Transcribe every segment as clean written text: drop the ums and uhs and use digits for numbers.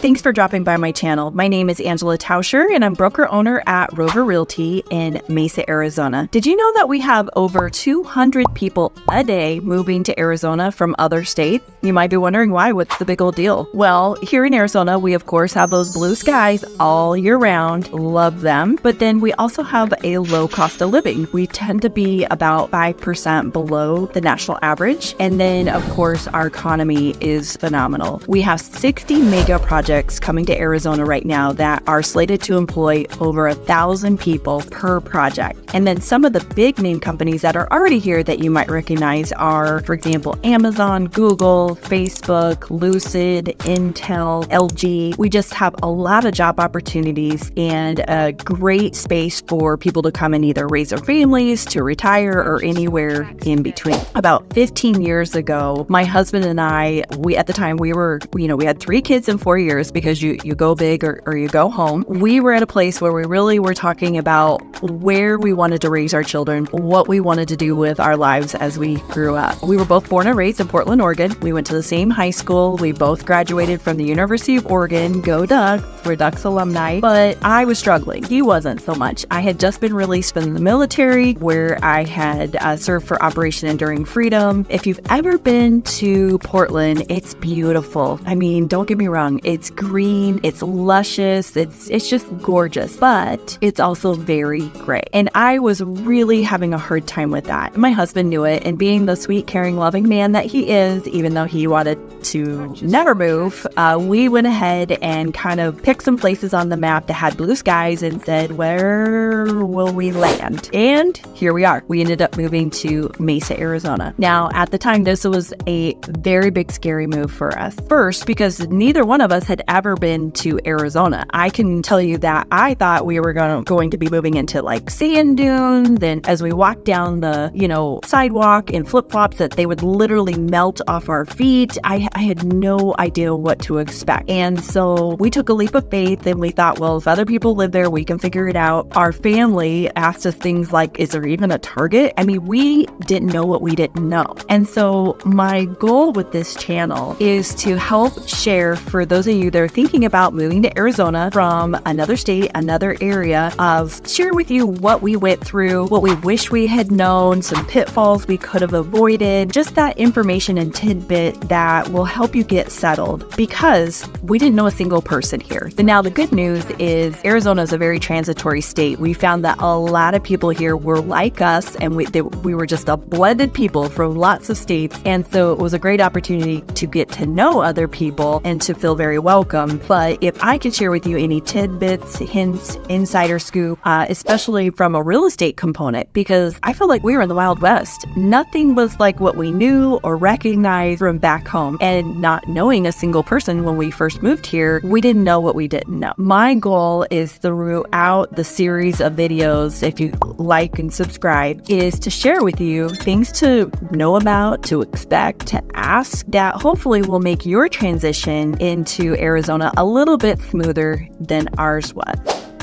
Thanks for dropping by my channel. My name is Angela Tauscher, and I'm broker owner at Rover Realty in Mesa, Arizona. Did you know that we have over 200 people a day moving to Arizona from other states? You might be wondering why. What's the big old deal? Well, here in Arizona, we of course have those blue skies all year round. Love them. But then we also have a low cost of living. We tend to be about 5% below the national average. And then, of course, our economy is phenomenal. We have 60 mega projects coming to Arizona right now that are slated to employ over 1,000 people per project. And then some of the big name companies that are already here that you might recognize are, for example, Amazon, Google, Facebook, Lucid, Intel, LG. We just have a lot of job opportunities and a great space for people to come and either raise their families, to retire, or anywhere in between. About 15 years ago, my husband and I, at the time we had 3 kids in 4 years because you go big or you go home. We were at a place where we really were talking about where we wanted to raise our children, what we wanted to do with our lives as we grew up. We were both born and raised in Portland, Oregon. We went to the same high school. We both graduated from the University of Oregon. Go Ducks. We're Ducks alumni. But I was struggling. He wasn't so much. I had just been released from the military where I had served for Operation Enduring Freedom. If you've ever been to Portland, it's beautiful. I mean, don't get me wrong. It's green. It's luscious. It's just gorgeous. But it's also very gray. And I was really having a hard time with that. My husband knew it. And being the sweet, caring, loving man that he is, even though he wanted to never move, we went ahead and kind of picked some places on the map that had blue skies and said, where will we land? And here we are. We ended up moving to Mesa, Arizona. Now, at the time, this was a very big, scary move for us. First, because neither one of us had ever been to Arizona. I can tell you that I thought we were going to be moving into like sand dunes. Then as we walked down the, sidewalk in flip-flops, that they would literally melt off our feet. I had no idea what to expect. And so we took a leap of faith and we thought, well, if other people live there, we can figure it out. Our family asked us things like, is there even a Target? I mean, we didn't know what we didn't know. And so my goal with this channel is to help share for those of you that are thinking about moving to Arizona from another state, another area, of share with you what we went through, what we wish we had known, some pitfalls we could have avoided, just that information and tidbit that will help you get settled, because we didn't know a single person here. But now the good news is Arizona is a very transitory state. We found that a lot of people here were like us, and we were just a blended people from lots of states. And so it was a great opportunity to get to know other people and to feel very welcome. But if I could share with you any tidbits, hints, insider scoop, especially from a real estate component, because I feel like we were in the Wild West. Nothing was like what we knew or recognized from back home. And not knowing a single person when we first moved here, we didn't know what we didn't know. My goal is throughout the series of videos, if you like and subscribe, is to share with you things to know about, to expect, to ask, that hopefully will make your transition into Arizona a little bit smoother than ours was.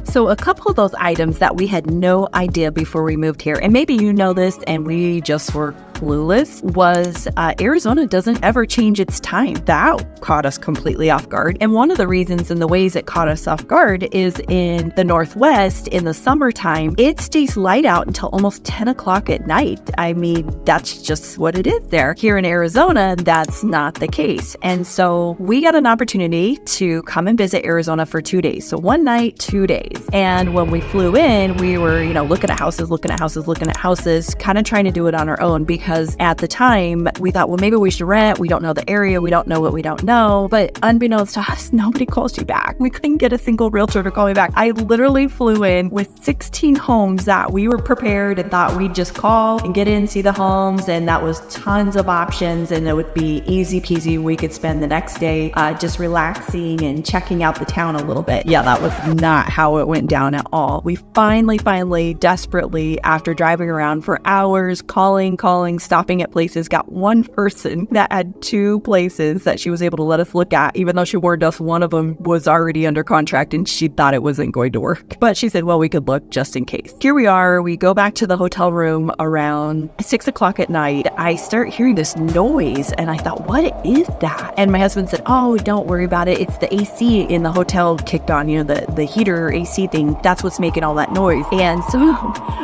So a couple of those items that we had no idea before we moved here, and maybe you know this and we just were clueless, was Arizona doesn't ever change its time. That caught us completely off guard. And one of the reasons and the ways it caught us off guard is in the Northwest, in the summertime, it stays light out until almost 10 o'clock at night. I mean, that's just what it is there. Here in Arizona, that's not the case. And so we got an opportunity to come and visit Arizona for 2 days. So 1 night, 2 days. And when we flew in, we were, looking at houses, kind of trying to do it on our own, because at the time we thought, well, maybe we should rent. We don't know the area. We don't know what we don't know. But unbeknownst to us, nobody calls you back. We couldn't get a single realtor to call me back. I literally flew in with 16 homes that we were prepared and thought we'd just call and get in, see the homes. And that was tons of options. And it would be easy peasy. We could spend the next day just relaxing and checking out the town a little bit. Yeah, that was not how it went down at all. We finally, desperately, after driving around for hours, calling, calling, stopping at places, got one person that had 2 places that she was able to let us look at, even though she warned us one of them was already under contract and she thought it wasn't going to work. But she said, well, we could look just in case. Here we are. We go back to the hotel room around 6 o'clock at night. I start hearing this noise and I thought, what is that? And my husband said, oh, don't worry about it. It's the AC in the hotel kicked on, the heater AC thing. That's what's making all that noise. And so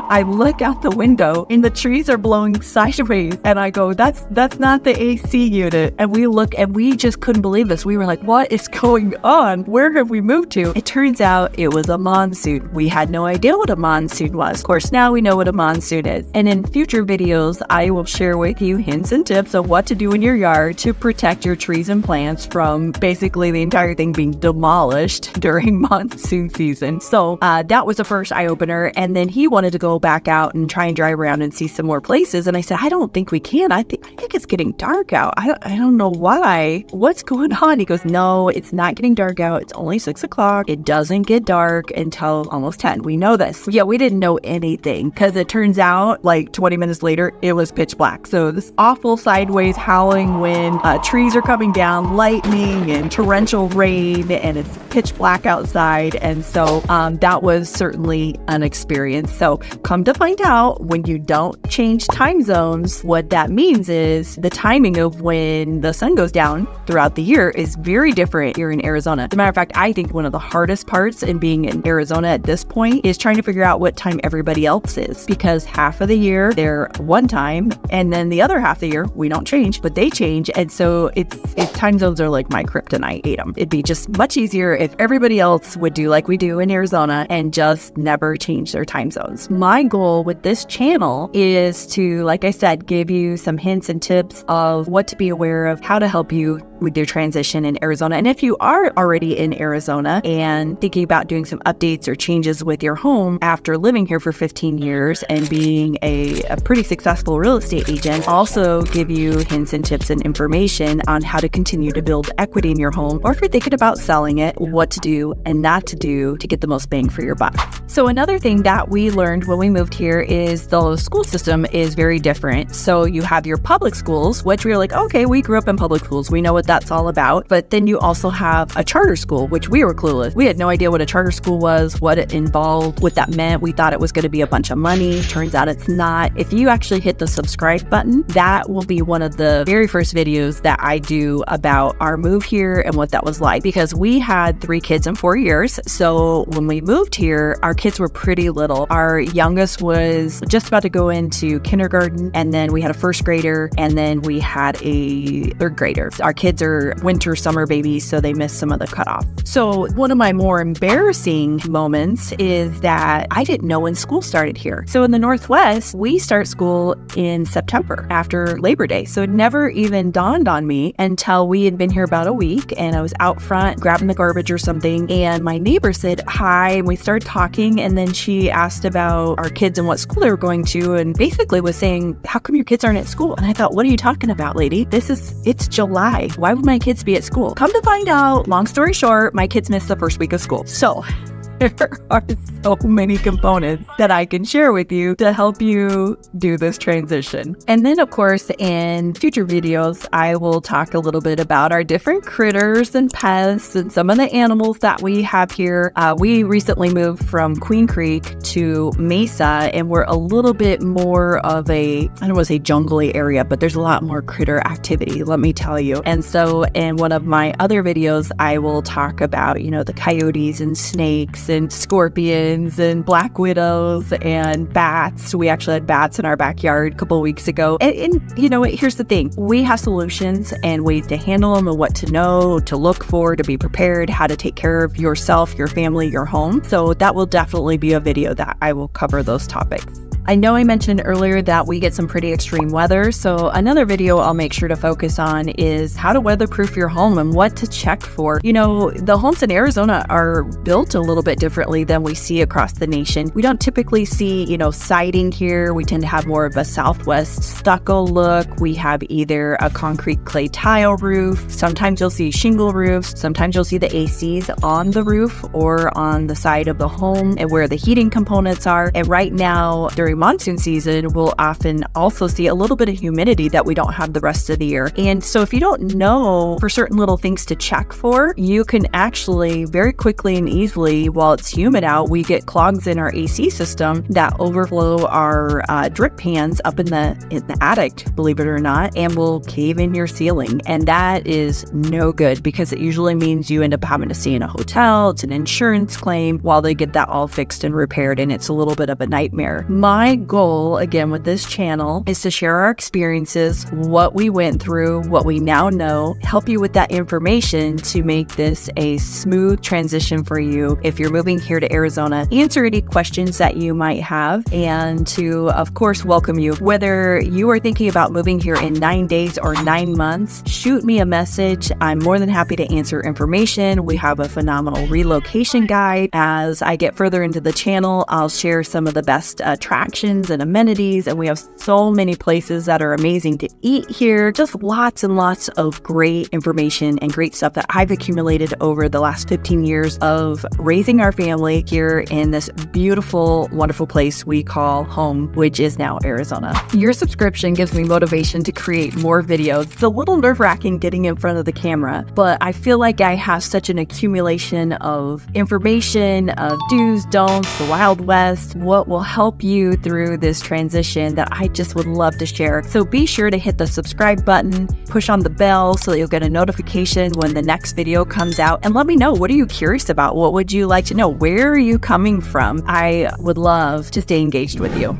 I look out the window and the trees are blowing sideways. And I go, that's not the AC unit. And we look and we just couldn't believe this. We were like, what is going on? Where have we moved to? It turns out it was a monsoon. We had no idea what a monsoon was. Of course, now we know what a monsoon is. And in future videos, I will share with you hints and tips of what to do in your yard to protect your trees and plants from basically the entire thing being demolished during monsoon season. So that was the first eye-opener. And then he wanted to go back out and try and drive around and see some more places. And I said, I don't think we can. I think it's getting dark out. I don't know why. What's going on? He goes, no, it's not getting dark out. It's only 6 o'clock. It doesn't get dark until almost 10. We know this. Yeah, we didn't know anything because it turns out like 20 minutes later, it was pitch black. So this awful sideways howling wind, trees are coming down, lightning and torrential rain, and it's pitch black outside. And so that was certainly an experience. So come to find out, when you don't change time zones, what that means is the timing of when the sun goes down throughout the year is very different here in Arizona. As a matter of fact, I think one of the hardest parts in being in Arizona at this point is trying to figure out what time everybody else is, because half of the year they're one time and then the other half of the year we don't change, but they change. And so it's time zones are like my kryptonite. It'd be just much easier if everybody else would do like we do in Arizona and just never change their time zones. My goal with this channel is to, like I said, give you some hints and tips of what to be aware of, how to help you with your transition in Arizona. And if you are already in Arizona and thinking about doing some updates or changes with your home after living here for 15 years and being a pretty successful real estate agent, also give you hints and tips and information on how to continue to build equity in your home, or if you're thinking about selling it, what to do and not to do to get the most bang for your buck. So another thing that we learned when we moved here is the school system is very different. So you have your public schools, which we were like, okay, we grew up in public schools. We know what that's all about. But then you also have a charter school, which we were clueless. We had no idea what a charter school was, what it involved, what that meant. We thought it was going to be a bunch of money. Turns out it's not. If you actually hit the subscribe button, that will be one of the very first videos that I do about our move here and what that was like, because we had 3 kids in 4 years. So when we moved here, our kids were pretty little. Our youngest was just about to go into kindergarten, and then we had a first grader, and then we had a third grader. Our kids are winter, summer babies, so they missed some of the cutoff. So one of my more embarrassing moments is that I didn't know when school started here. So in the Northwest, we start school in September after Labor Day. So it never even dawned on me until we had been here about a week, and I was out front grabbing the garbage or something, and my neighbor said hi, and we started talking, and then she asked about our kids and what school they were going to, and basically was saying, how come your kids aren't at school? And I thought, what are you talking about, lady? It's July. Why would my kids be at school? Come to find out, long story short, my kids missed the first week of school. So there are so many components that I can share with you to help you do this transition. And then, of course, in future videos, I will talk a little bit about our different critters and pests and some of the animals that we have here. We recently moved from Queen Creek to Mesa, and we're a little bit more of I don't want to say jungly area, but there's a lot more critter activity, let me tell you. And so in one of my other videos, I will talk about, the coyotes and snakes and scorpions and black widows and bats. We actually had bats in our backyard a couple of weeks ago. And here's the thing. We have solutions and ways to handle them and what to know, to look for, to be prepared, how to take care of yourself, your family, your home. So that will definitely be a video that I will cover those topics. I know I mentioned earlier that we get some pretty extreme weather, so another video I'll make sure to focus on is how to weatherproof your home and what to check for. The homes in Arizona are built a little bit differently than we see across the nation. We don't typically see, siding here. We tend to have more of a Southwest stucco look. We have either a concrete clay tile roof. Sometimes you'll see shingle roofs. Sometimes you'll see the ACs on the roof or on the side of the home and where the heating components are. And right now, during during monsoon season, we'll often also see a little bit of humidity that we don't have the rest of the year. And so if you don't know for certain little things to check for, you can actually very quickly and easily, while it's humid out, we get clogs in our AC system that overflow our drip pans up in the attic, believe it or not, and will cave in your ceiling. And that is no good because it usually means you end up having to stay in a hotel. It's an insurance claim while they get that all fixed and repaired, and it's a little bit of a nightmare. My goal, again, with this channel is to share our experiences, what we went through, what we now know, help you with that information to make this a smooth transition for you if you're moving here to Arizona, answer any questions that you might have, and to, of course, welcome you. Whether you are thinking about moving here in 9 days or 9 months, shoot me a message. I'm more than happy to answer information. We have a phenomenal relocation guide. As I get further into the channel, I'll share some of the best attractions and amenities, and we have so many places that are amazing to eat here. Just lots and lots of great information and great stuff that I've accumulated over the last 15 years of raising our family here in this beautiful, wonderful place we call home, which is now Arizona. Your subscription gives me motivation to create more videos. It's a little nerve-wracking getting in front of the camera, but I feel like I have such an accumulation of information, of do's, don'ts, the Wild West, what will help you through this transition that I just would love to share. So be sure to hit the subscribe button, push on the bell so that you'll get a notification when the next video comes out, and let me know, what are you curious about? What would you like to know? Where are you coming from? I would love to stay engaged with you.